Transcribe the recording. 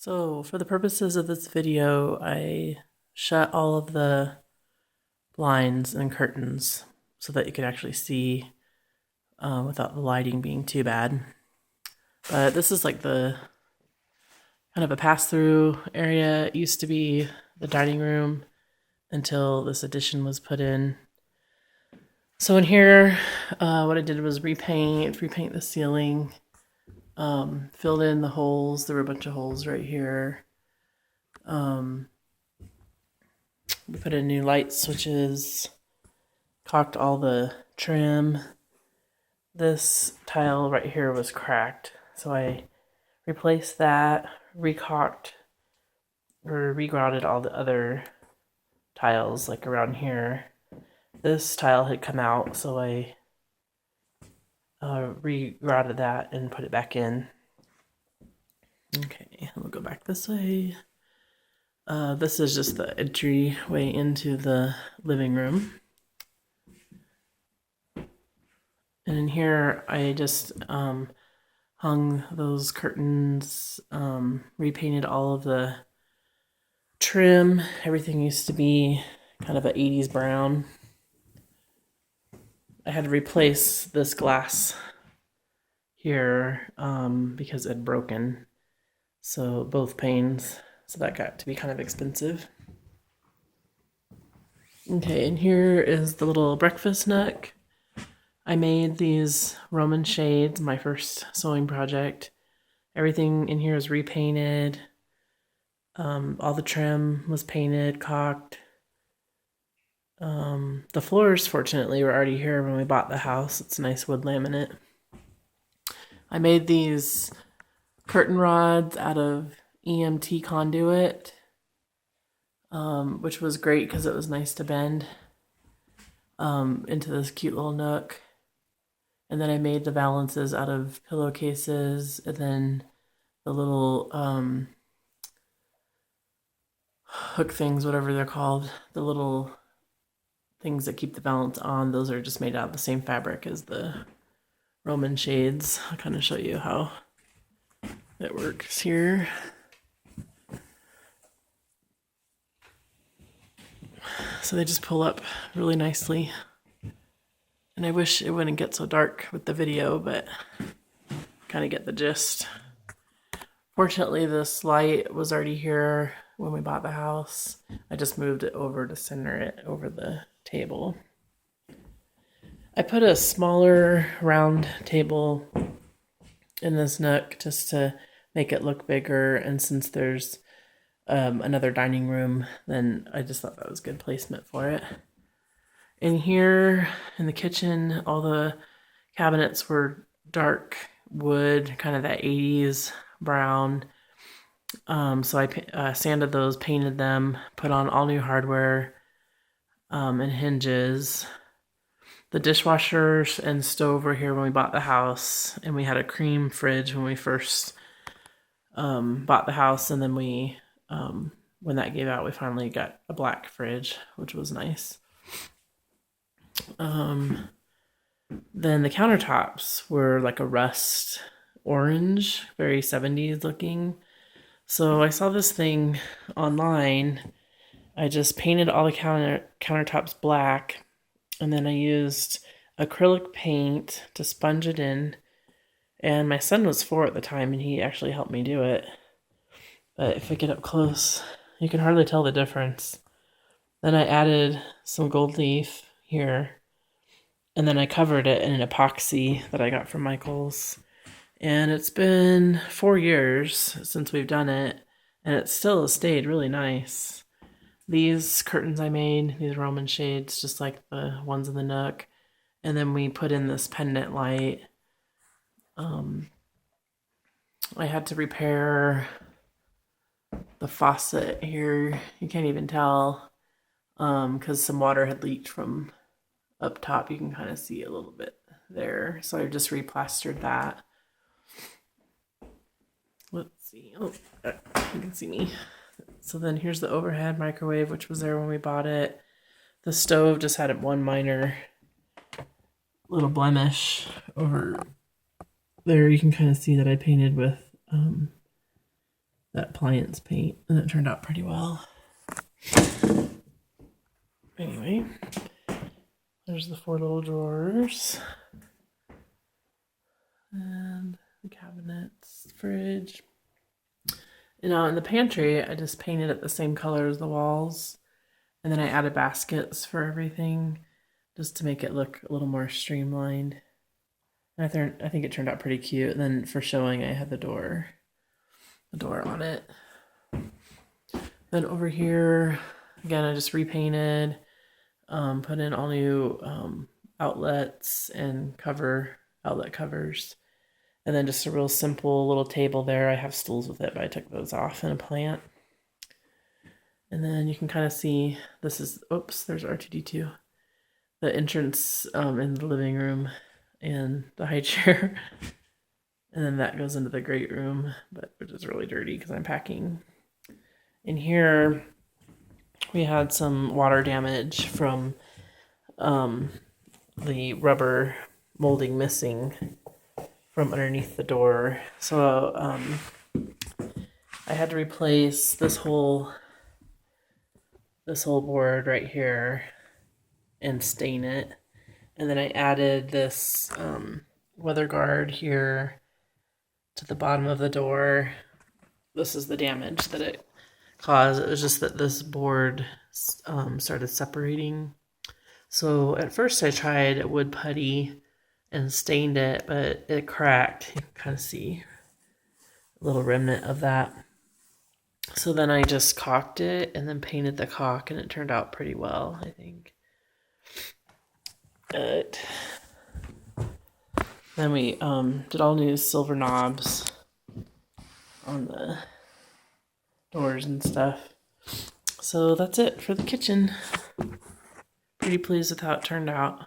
So for the purposes of this video, I shut all of the blinds and curtains so that you could actually see without the lighting being too bad. But this is like the kind of a pass-through area. It used to be the dining room until this addition was put in. So in here, what I did was repaint the ceiling, filled in the holes. There were a bunch of holes right here. We put in new light switches, caulked all the trim. This tile right here was cracked, so I replaced that, recaulked or regrouted all the other tiles like around here. This tile had come out, so I regrouted that and put it back in. Okay, we'll go back this way. This is just the entryway into the living room. And in here, I just hung those curtains, repainted all of the trim. Everything used to be kind of an 80s brown. I had to replace this glass here because it had broken. So both panes. So that got to be kind of expensive. Okay, and here is the little breakfast nook. I made these Roman shades, my first sewing project. Everything in here is repainted. All the trim was painted, caulked. The floors, fortunately, were already here when we bought the house. It's nice wood laminate. I made these curtain rods out of EMT conduit, which was great because it was nice to bend into this cute little nook. And then I made the valances out of pillowcases, and then the little hook things, whatever they're called, the little things that keep the valance on, those are just made out of the same fabric as the Roman shades. I'll kind of show you how it works here. So they just pull up really nicely. And I wish it wouldn't get so dark with the video, but kind of get the gist. Fortunately, this light was already here when we bought the house. I just moved it over to center it over the table. I put a smaller round table in this nook just to make it look bigger, and since there's another dining room, then I just thought that was good placement for it. In here, in the kitchen, all the cabinets were dark wood, kind of that 80s brown. So I sanded those, painted them, put on all new hardware and hinges. The dishwashers and stove were here when we bought the house, and we had a cream fridge when we first bought the house, and then we, when that gave out, we finally got a black fridge, which was nice. Then the countertops were like a rust orange, very 70s looking. So I saw this thing online. I just painted all the countertops black, and then I used acrylic paint to sponge it in. And my son was 4 at the time, and he actually helped me do it. But if I get up close, you can hardly tell the difference. Then I added some gold leaf here, and then I covered it in an epoxy that I got from Michael's. And it's been 4 years since we've done it, and it still has stayed really nice. These curtains I made, these Roman shades, just like the ones in the nook. And then we put in this pendant light. I had to repair the faucet here. You can't even tell because some water had leaked from up top. You can kind of see a little bit there. So I just replastered that. Let's see. Oh, you can see me. So then here's the overhead microwave, which was there when we bought it. The stove just had one minor little blemish over there. You can kind of see that I painted with that appliance paint, and it turned out pretty well. Anyway, there's the 4 little drawers. And the cabinets, fridge. And in the pantry, I just painted it the same color as the walls. And then I added baskets for everything just to make it look a little more streamlined. And I think it turned out pretty cute. And then for showing, I had the door on it. Then over here, again, I just repainted, put in all new outlets and outlet covers. And then just a real simple little table there. I have stools with it, but I took those off in a plant. And then you can kind of see, there's R2D2. The entrance in the living room and the high chair. And then that goes into the great room, which is really dirty because I'm packing. In here, we had some water damage from the rubber molding missing from underneath the door. So I had to replace this whole board right here and stain it. And then I added this weather guard here to the bottom of the door. This is the damage that it caused. It was just that this board started separating. So at first I tried wood putty and stained it, but it cracked. You can kind of see a little remnant of that. So then I just caulked it and then painted the caulk, and it turned out pretty well, I think. But then we did all new silver knobs on the doors and stuff. So that's it for the kitchen. Pretty pleased with how it turned out.